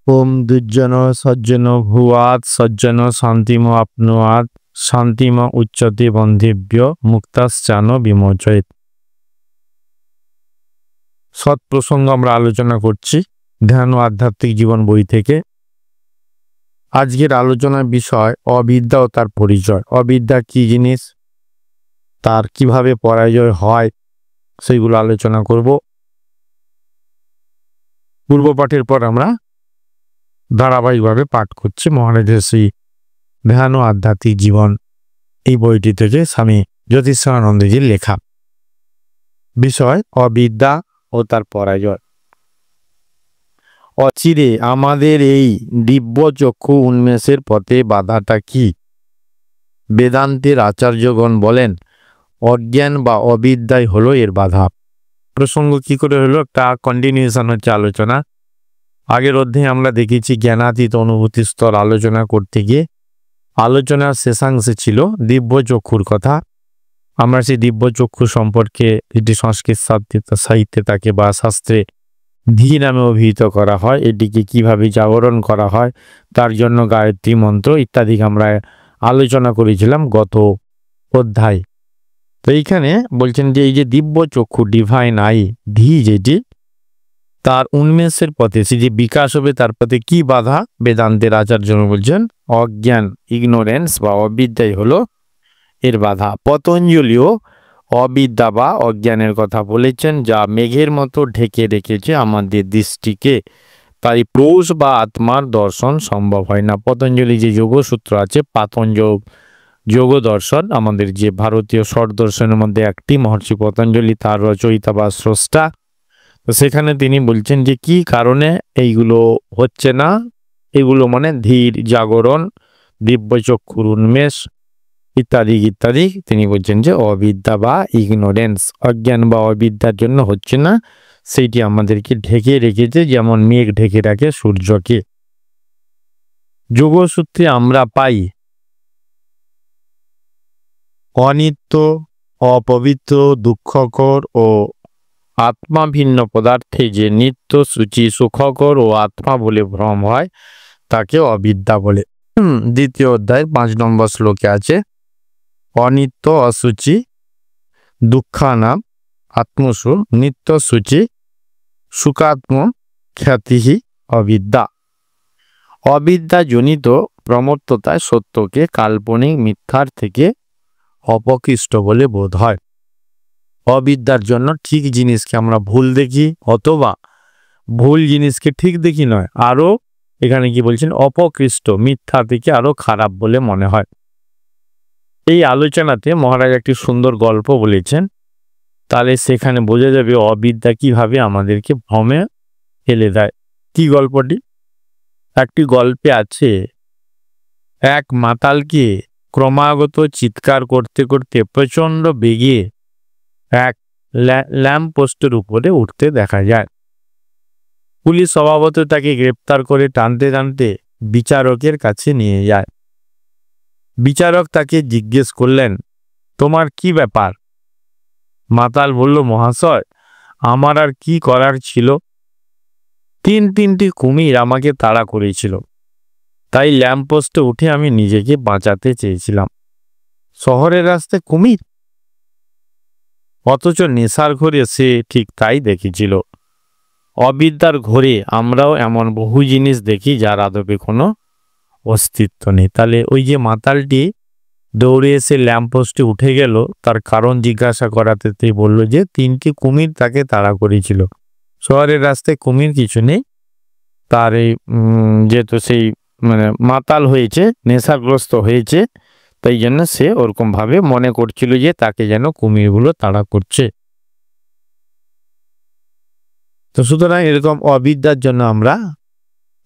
ओम दुर्जन सज्जन भुवात् सज्जन शांतिम आपनुयात् शांतिम उच्यते बंधेभ्य मुक्ताश्चान विमोचयेत्। सत् प्रसंग आमरा आलोचना करछि ध्यान ओ आध्यात्मिक जीवन बई थेके। आजकेर आलोचनार विषय अविद्या ओ तार परिचय। अविद्या कि जिनिस, तार किभाबे पराजय हय सेइगुलो आलोचना करब। पूर्वपाठेर पर आमरा धाराबाहिकभावे पाठ करछि महाराजेर श्री ध्यान ओ आध्यात्मिक जीवन এই বইটি থেকে স্বামী জ্যোতিষানন্দজির লেখা। বিষয় অবিদ্যা ও তার পরাজয়। অচিরে আমাদের এই দিব্য চক্ষু উন্মেষের পথে বাধাটা কি? বেদান্তের আচার্যগণ বলেন অজ্ঞান বা অবিদ্যাই হলো এর বাধা। প্রসঙ্গ কি করে হলো, একটা কন্টিনিউশন হচ্ছে আলোচনা। আগের অধ্যায়ে আমরা দেখেছি জ্ঞানাতীত অনুভূতি স্তর আলোচনা করতে গিয়ে আলোচনার শেষাংশে ছিল দিব্য চক্ষুর কথা। আমরা সেই দিব্য চক্ষু সম্পর্কে এটি সংস্কৃত সাহিত্যে তাকে বা শাস্ত্রে ধী নামে অভিহিত করা হয়। এটিকে কিভাবে জাগরণ করা হয় তার জন্য গায়ত্রী মন্ত্র ইত্যাদি আমরা আলোচনা করেছিলাম গত অধ্যায়। তো এইখানে বলছেন যে এই যে দিব্য চক্ষু ডিভাইন আই ধী যেটি, তার উন্মেষের পথে সে যে বিকাশ হবে তার পথে কি বাধা? বেদান্তের আচার্য বলছেন অজ্ঞান, ইগনোরেন্স বা অবিদ্যাই হলো এর বাধা। পতঞ্জলিও অবিদ্যা বা অজ্ঞানের কথা বলেছেন, যা মেঘের মতো ঢেকে রেখেছে আমাদের দৃষ্টিকে, তাই পুরুষ বা আত্মার দর্শন সম্ভব হয় না। পতঞ্জলি যে যোগসূত্র আছে পাতঞ্জল যোগ দর্শন, আমাদের যে ভারতীয় ষট দর্শনের মধ্যে একটি, মহর্ষি পতঞ্জলি তার রচয়িতা বা স্রষ্টা। তো সেখানে তিনি বলছেন যে কি কারণে এইগুলো হচ্ছে না, এগুলো মানে ধীর জাগরণ, দিব্য চক্ষুর উন্মেষ ইত্যাদি ইত্যাদি। তিনি বলছেন যে অবিদ্যা বা ইগনোরেন্স, অজ্ঞান বা অবিদ্যার জন্য হচ্ছে না, সেইটি আমাদেরকে ঢেকে রেখেছে, যেমন মেঘ ঢেকে রাখে সূর্যকে। যোগসূত্রে আমরা পাই অনিত্য, অপবিত্র, দুঃখকর ও আত্মা ভিন্ন পদার্থে যে নিত্য, সূচি, সুখকর ও আত্মা বলে ভ্রম হয় তাকে অবিদ্যা বলে। দ্বিতীয় অধ্যায় 5 নম্বর শ্লোকে আছে অনিত্য অসুচি দুঃখানাম আত্মসু নিত্য সূচি সুখাত্ম খ্যাতিহি অবিদ্যা। অবিদ্যা জনিত প্রমত্ততায় সত্যকে কাল্পনিক মিথ্যার থেকে অপকৃষ্ট বলে বোধ হয়। অবিদ্যার জন্য ঠিক জিনিসকে আমরা ভুল দেখি, অথবা ভুল জিনিসকে ঠিক দেখি নয়, আরো এখানে কি বলছেন অপকৃষ্ট, মিথ্যা থেকে আরো খারাপ বলে মনে হয়। এই আলোচনাতে মহারাজ একটি সুন্দর গল্প বলেছেন, তাহলে সেখানে বোঝা যাবে অবিদ্যা কিভাবে আমাদেরকে ভ্রমে ফেলে দেয়। কি গল্পটি? একটি গল্পে আছে এক মাতালকে ক্রমাগত চিৎকার করতে করতে প্রচন্ড বেগে এক ল্যাম্প পোস্টের উপরে উঠতে দেখা যায়। পুলিশ স্বভাবত তাকে গ্রেপ্তার করে টানতে টানতে বিচারকের কাছে নিয়ে যায়। বিচারক তাকে জিজ্ঞেস করলেন, তোমার কি ব্যাপার? মাতাল বলল, মহাশয়, আমার আর কি করার ছিল, তিনটি কুমির আমাকে তাড়া করেছিল, তাই ল্যাম্পপোস্টে উঠে আমি নিজেকে বাঁচাতে চেয়েছিলাম। শহরের রাস্তায় কুমির? অথচ নেশার ঘোরে সে ঠিক তাই দেখেছিল। অবিদ্যার ঘোরে আমরাও এমন বহু জিনিস দেখি যার আদপে কোনো অস্তিত্ব নেই। তাহলে ওই যে মাতালটি দৌড়ে এসে ল্যাম্পপোস্টে উঠে গেল, তার কারণ জিজ্ঞাসা করাতে বলল যে 3টি কুমির তাকে তাড়া করেছিল। শহরের রাস্তায় কুমির কিছু নেই, তার এই যেহেতু সেই মাতাল হয়েছে, নেশাগ্রস্ত হয়েছে, তাই জন্য সে ওরকম ভাবে মনে করছিল যে তাকে যেন কুমিরগুলো তাড়া করছে। তো সুতরাং এরকম অবিদ্যার জন্য আমরা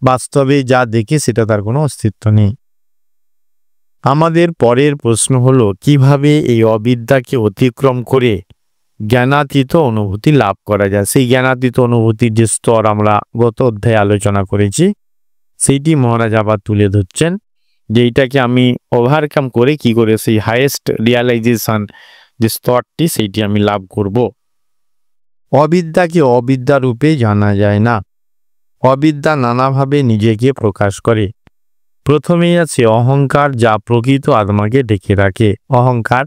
বাস্তবে যা দেখি সেটা তার কোনো অস্তিত্ব নেই। আমাদের পরের প্রশ্ন হলো কিভাবে এই অবিদ্যাকে অতিক্রম করে জ্ঞানাতীত অনুভূতি লাভ করা যায়। সেই জ্ঞানাতীত অনুভূতির যে স্তর আমরা গত অধ্যায়ে আলোচনা করেছি, সেইটি মহারাজ আবার তুলে ধরছেন যে এইটাকে আমি ওভারকাম করে কি করে সেই হাইয়েস্ট রিয়ালাইজেশন যে স্তরটি সেইটি আমি লাভ করব। অবিদ্যাকে অবিদ্যা রূপে জানা যায় না, অবিদ্যা নানাভাবে নিজেকে প্রকাশ করে। প্রথমেই আছে অহংকার, যা প্রকৃত আত্মাকে ঢেকে রাখে। অহংকার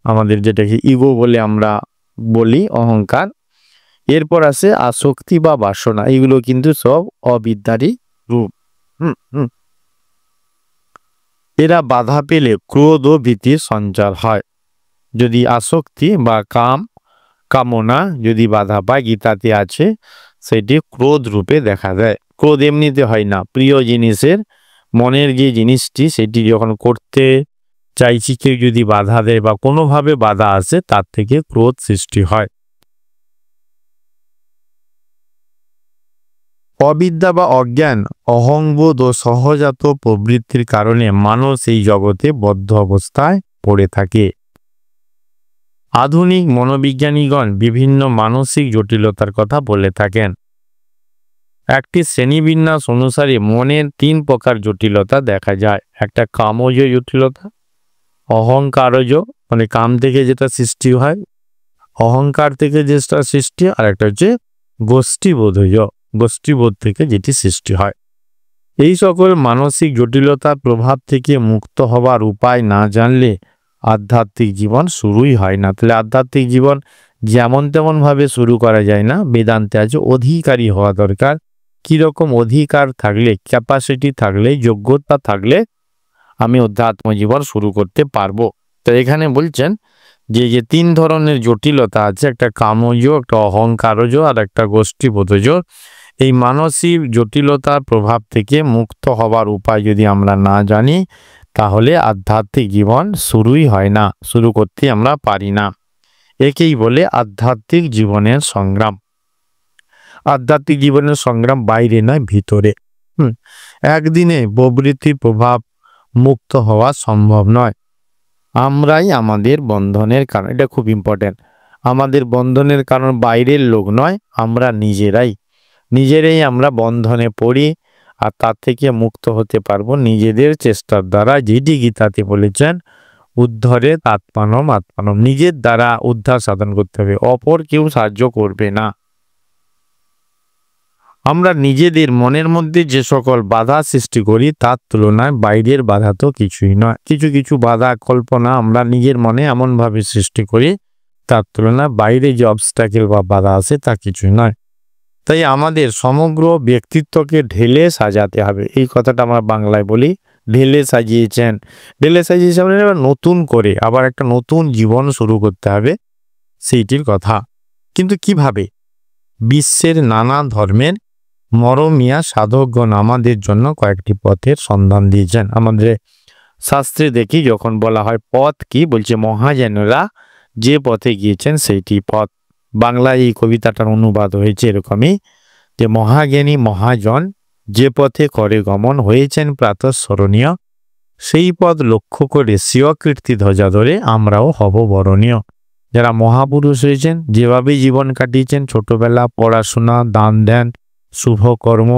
আমাদের যেটাকে ইগো বলে আমরা বলি, অহংকার। এরপর আছে আসক্তি বা বাসনা, এগুলো কিন্তু সব অবিদ্যারই রূপ। এরা বাধা পেলে ক্রোধ ও ভীতির সঞ্চার হয়। যদি আসক্তি বা কামনা যদি বাধা পায়, গীতাতে আছে, সেটি ক্রোধ রূপে দেখা দেয়। ক্রোধ এমনিতে হয় না, প্রিয় জিনিসের মনের যে জিনিসটি সেটি যখন করতে চাইছি কেউ যদি বাধা দেয় বা কোনোভাবে বাধা আসে, তার থেকে ক্রোধ সৃষ্টি হয়। অবিদ্যা বা অজ্ঞান, অহংবোধ ও সহজাত প্রবৃত্তির কারণে মানুষ এই জগতে বদ্ধ অবস্থায় পড়ে থাকে। আধুনিক মনোবিজ্ঞানীগণ বিভিন্ন মানসিক জটিলতার কথা বলে থাকেন। একটি শ্রেণীবিন্যাস অনুসারে মনের 3 প্রকার জটিলতা দেখা যায়। একটা কামজ জটিলতা, অহংকারজ মানে কাম থেকে যেটা সৃষ্টি হয়, অহংকার থেকে যেটা সৃষ্টি, আর একটা হচ্ছে গোষ্ঠীবোধজ, গোষ্ঠীবোধ থেকে যেটি সৃষ্টি হয়। এই সকল মানসিক জটিলতার প্রভাব থেকে মুক্ত হবার উপায় না জানলে আধ্যাত্মিক জীবন শুরুই হয় না। তাহলে আধ্যাত্মিক জীবন যেমন তেমন ভাবে শুরু করা যায় না। বেদান্তে আছে অধিকারী হওয়া দরকার। কিরকম অধিকার থাকলে, ক্যাপাসিটি থাকলে, যোগ্যতা থাকলে আমি অধ্যাত্ম জীবন শুরু করতে পারবো। তো এখানে বলছেন যে 3 ধরনের জটিলতা আছে, একটা কামজ, একটা অহংকারজ আর একটা গোষ্ঠীবোধজ। এই মানসিক জটিলতার প্রভাব থেকে মুক্ত হবার উপায় যদি আমরা না জানি, তাহলে আধ্যাত্মিক জীবন শুরুই হয় না, শুরু করতে আমরা পারি না। একেই বলে আধ্যাত্মিক জীবনের সংগ্রাম। আধ্যাত্মিক জীবনের সংগ্রাম বাইরে নয়, ভিতরে। একদিনে প্রবৃত্তির প্রভাব মুক্ত হওয়া সম্ভব নয়। আমরাই আমাদের বন্ধনের কারণ, এটা খুব ইম্পর্টেন্ট। আমাদের বন্ধনের কারণ বাইরের লোক নয়, আমরা নিজেরাই আমরা বন্ধনে পড়ি, আর তার থেকে মুক্ত হতে পারবো নিজেদের চেষ্টার দ্বারা। যেটি গীতাতে বলেছেন, উদ্ধরে আত্মানম আত্মানম, নিজের দ্বারা উদ্ধার সাধন করতে হবে, অপর কেউ সাহায্য করবে না। আমরা নিজেদের মনের মধ্যে যে সকল বাধা সৃষ্টি করি, তার তুলনায় বাইরের বাধা তো কিছুই নয়। কিছু বাধা কল্পনা আমরা নিজের মনে এমনভাবে সৃষ্টি করি, তার তুলনায় বাইরে যে অবস্ট্যাকেল বা বাধা আছে তা কিছুই নয়। তাই আমাদের সমগ্র ব্যক্তিত্বকে ঢেলে সাজাতে হবে। এই কথাটা আমরা বাংলায় বলি, ঢেলে সাজিয়েছেন। মানে নতুন করে আবার একটা নতুন জীবন শুরু করতে হবে, সেইটির কথা। কিন্তু কিভাবে? বিশ্বের নানা ধর্মের মরমিয়া সাধকগণ আমাদের জন্য কয়েকটি পথের সন্ধান দিয়েছেন। আমাদের শাস্ত্রে দেখি যখন বলা হয় পথ কি, বলছে মহাজনেরা যে পথে গিয়েছেন সেইটি পথ। বাংলায় এই কবিতাটার অনুবাদ হয়েছে এরকমই, যে মহাজ্ঞানী মহাজন যে পথে করে গমন, হয়েছেন প্রাতঃস্মরণীয়, সেই পথ লক্ষ্য করে স্বীয় কীর্তি ধ্বজা ধরে আমরাও হব বরণীয়। যারা মহাপুরুষ হয়েছেন, যেভাবে জীবন কাটিয়েছেন, ছোটবেলা পড়াশোনা, দান ধ্যান, শুভ কর্ম,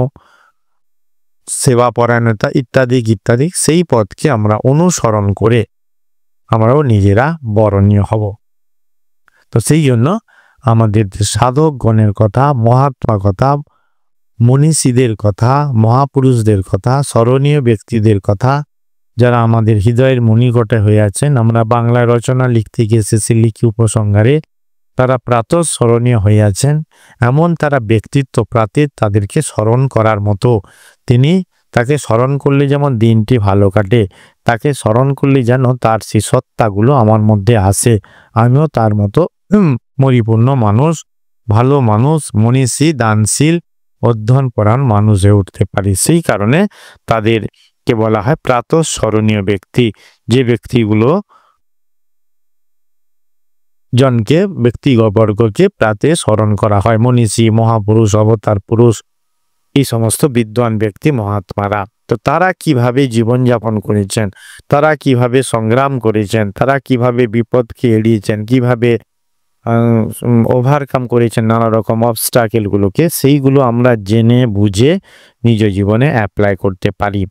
সেবা পরায়ণতা ইত্যাদি, সেই পথকে আমরা অনুসরণ করে আমরাও নিজেরা বরণীয় হব। তো সেই জন্য আমাদের সাধকগণের কথা, মহাত্মা কথা, মনীষীদের কথা, মহাপুরুষদের কথা, স্মরণীয় ব্যক্তিদের কথা, যারা আমাদের হৃদয়ের মণিকটে হয়ে আছেন, আমরা বাংলায় রচনা লিখতে গিয়ে শেষে লিখি উপসংহারে, তারা প্রাতঃস্মরণীয় হয়ে আছেন। এমন তারা ব্যক্তিত্ব প্রাতের, তাদেরকে স্মরণ করার মতো। তাকে স্মরণ করলে যেমন দিনটি ভালো কাটে, তাকে স্মরণ করলে যেন তার সেই সত্তাগুলো আমার মধ্যে আসে, আমিও তার মতো পরিপূর্ণ মানুষ, ভালো মানুষ, মনীষী, দানশীল, অধ্যয়নপরায়ণ মানুষ হয়ে উঠতে পারি। সেই কারণে তাদেরকে বলা হয় প্রাতঃস্মরণীয় ব্যক্তি। যে ব্যক্তিগুলো ব্যক্তিবর্গকে প্রাতে স্মরণ করা হয়, মনীষী, মহাপুরুষ, অবতার পুরুষ, এই সমস্ত বিদ্বান ব্যক্তি, মহাত্মারা। তো তারা কিভাবে জীবনযাপন করেছেন, তারা কিভাবে সংগ্রাম করেছেন, তারা কিভাবে বিপদকে এড়িয়েছেন, কিভাবে ওভারকাম করেছেন নানা রকম অবস্ট্যাকেলগুলোকে, সেইগুলো আমরা জেনে বুঝে নিজ জীবনে অ্যাপ্লাই করতে পারি।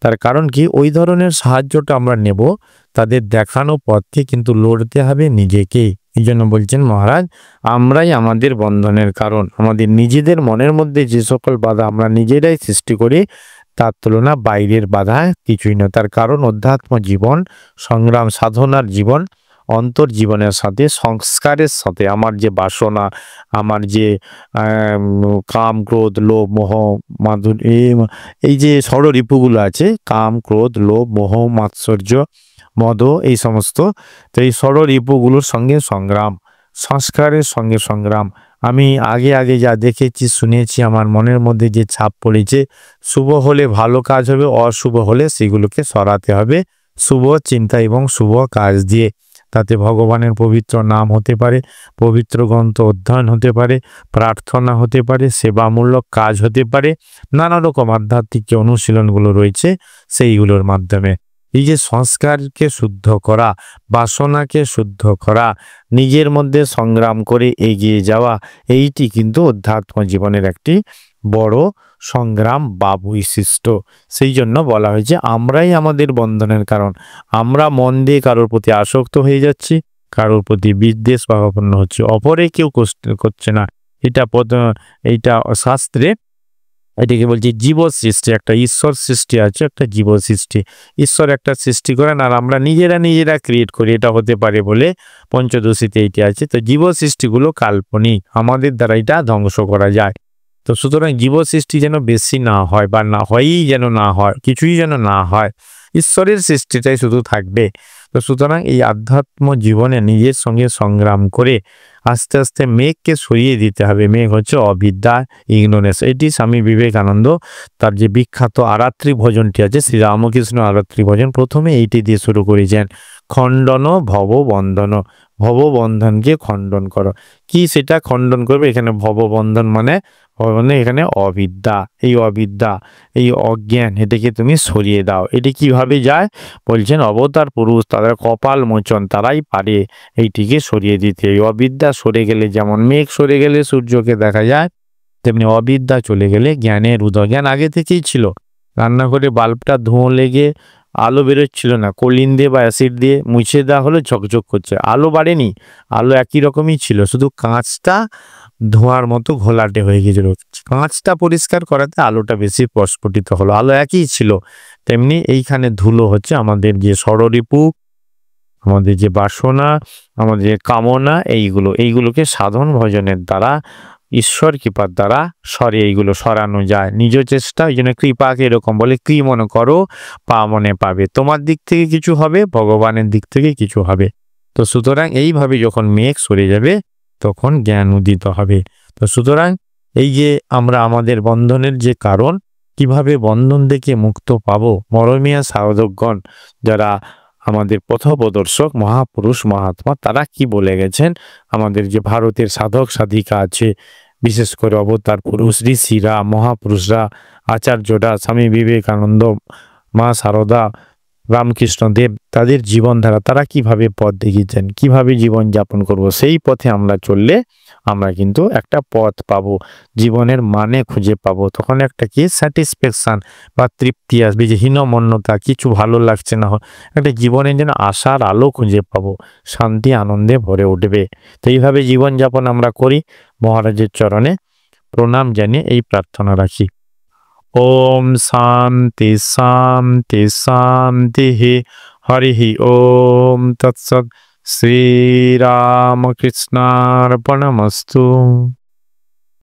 তার কারণ কি, ওই ধরনের সাহায্যটা আমরা নেব, তাদের দেখানো পথকে কিন্তু লড়তে হবে নিজেকেই। এই জন্য বলছেন মহারাজ, আমরাই আমাদের বন্ধনের কারণ। আমাদের নিজেদের মনের মধ্যে যে সকল বাধা আমরা নিজেরাই সৃষ্টি করি, তার তুলনা বাইরের বাধা কিছুই না। তার কারণ অধ্যাত্ম জীবন, সংগ্রাম সাধনার জীবন, অন্তর জীবনের সাথে, সংস্কারের সাথে আমার যে বাসনা, আমার যে কাম ক্রোধ লোভ মোহ মাধুর্য, এই যে ষড়রিপুগুলো আছে, কাম ক্রোধ লোভ মোহ মাৎসর্য মদ, এই সমস্ত, তো এই ষড়রিপুগুলোর সঙ্গে সংগ্রাম, সংস্কারের সঙ্গে সংগ্রাম। আমি আগে আগে যা দেখেছি শুনেছি, আমার মনের মধ্যে যে ছাপ পড়েছে, শুভ হলে ভালো কাজ হবে, অশুভ হলে সেগুলোকে সরাতে হবে শুভ চিন্তা এবং শুভ কাজ দিয়ে। তাতে ভগবানের পবিত্র নাম হতে পারে, পবিত্র গ্রন্থ অধ্যয়ন হতে পারে, প্রার্থনা হতে পারে, সেবামূলক কাজ হতে পারে, নানা রকম আধ্যাত্মিক যে অনুশীলনগুলো রয়েছে সেইগুলোর মাধ্যমে। এই যে সংস্কারকে শুদ্ধ করা, বাসনাকে শুদ্ধ করা, নিজের মধ্যে সংগ্রাম করে এগিয়ে যাওয়া, এইটি কিন্তু অধ্যাত্ম জীবনের একটি বড় সংগ্রাম বা বৈশিষ্ট্য। সেই জন্য বলা হয়েছে আমরাই আমাদের বন্ধনের কারণ। আমরা মন দিয়ে কারোর প্রতি আসক্ত হয়ে যাচ্ছি, কারোর প্রতি বিদ্বেষ ভাবাপন্ন হচ্ছে, অপরে কেউ করছে না। এইটা শাস্ত্রে এটাকে বলছি জীব সৃষ্টি। একটা ঈশ্বর সৃষ্টি আছে, একটা জীব সৃষ্টি। ঈশ্বর একটা সৃষ্টি করেন আর আমরা নিজেরা ক্রিয়েট করি, এটা হতে পারে বলে পঞ্চদশীতে এইটি আছে। তো জীব সৃষ্টিগুলো কাল্পনিক, আমাদের দ্বারা এটা ধ্বংস করা যায়। তো সুতরাং জীব সৃষ্টি যেন বেশি না হয়, বা না হয়ই যেন না হয়, কিছুই যেন না হয়, ঈশ্বরের সৃষ্টিটাই শুধু থাকবে। তো সুতরাং এই আধ্যাত্ম জীবনে নিজের সঙ্গে সংগ্রাম করে আস্তে আস্তে মেঘকে সরিয়ে দিতে হবে। মেঘ হচ্ছে অবিদ্যা, ইগনোরেন্স। এটি স্বামী বিবেকানন্দ তার যে বিখ্যাত আরাত্রি ভজনটি আছে, শ্রী রামকৃষ্ণ আরাত্রি ভজন, প্রথমে এইটি দিয়ে শুরু করেছেন, খণ্ডন ভববন্ধন, ভববন্ধনকে খণ্ডন করো। কি সেটা খণ্ডন করবে? এখানে ভববন্ধন মানে এখানে অবিদ্যা, এই অবিদ্যা, এই অজ্ঞান, এটাকে তুমি সরিয়ে দাও। এটি কিভাবে যায় বলছেন, অবতার পুরুষ তাদের কপাল মোচন, তারাই পারে এইটিকে সরিয়ে দিতে। এই অবিদ্যা সরে গেলে, যেমন মেঘ সরে গেলে সূর্যকে দেখা যায়, তেমনি অবিদ্যা চলে গেলে জ্ঞানের উদয়। জ্ঞান আগে থেকেই ছিল, রান্নাঘরে বাল্বটা ধোঁয়া লেগে আলো বেরোচ্ছিল না, কলিন দিয়ে বা অ্যাসিড দিয়ে মুছে দেওয়া হলে ঝকঝক করছে, আলো বাড়েনি, আলো একই রকমই ছিল, শুধু কাঁচটা ধোঁয়ার মতো ঘোলাটে হয়ে গেছিল। কাঁচটা পরিষ্কার করাতে আলোটা বেশি প্রস্ফুটিত হলো, আলো একই ছিল। তেমনি এইখানে ধুলো হচ্ছে আমাদের যে ষড়রিপু, আমাদের যে বাসনা, আমাদের যে কামনা, এইগুলোকে সাধন ভজনের দ্বারা, ঈশ্বর কৃপার দ্বারা এইগুলো সরানো যায়। নিজ চেষ্টা, ওই জন্য কৃপাকে এরকম বলে, কৃ মনে করো পা মনে পাবে। তোমার দিক থেকে কিছু হবে, ভগবানের দিক থেকে কিছু হবে। তো সুতরাং এইভাবে যখন মেঘ সরে যাবে তখন জ্ঞান উদিত হবে। তো সুতরাং এই যে আমরা আমাদের বন্ধনের যে কারণ, কিভাবে বন্ধন থেকে মুক্ত পাবো, মরমিয়া সাধকগণ যারা আমাদের পথপ্রদর্শক মহাপুরুষ মহাত্মা, তারা কি বলে গেছেন, আমাদের যে ভারতের সাধক সাধিকা আছে, বিশেষ করে অবতার পুরুষ ঋষিরা, মহাপুরুষরা, আচার্যরা, স্বামী বিবেকানন্দ, মা শারদা, রামকৃষ্ণ দেব, তাদের জীবনধারা, তারা কিভাবে পথ দেখিয়েছেন, কিভাবে জীবন যাপন করব, সেই পথে আমরা চললে আমরা কিন্তু একটা পথ পাবো, জীবনের মানে খুঁজে পাবো। তখন একটা কি স্যাটিসফ্যাকশন বা তৃপ্তি আসবে, যে হীনমন্যতা, কিছু ভালো লাগছে না, একটা জীবনের যেন আশার আলো খুঁজে পাবো, শান্তি আনন্দে ভরে উঠবে। তো এইভাবে জীবনযাপন আমরা করি। মহারাজের চরণে প্রণাম জানিয়ে এই প্রার্থনা রাখি। ওম শান্তি শান্তি শান্তি। হরি ওম তৎসৎ। শ্রীরামকৃষ্ণার্পণমস্তু।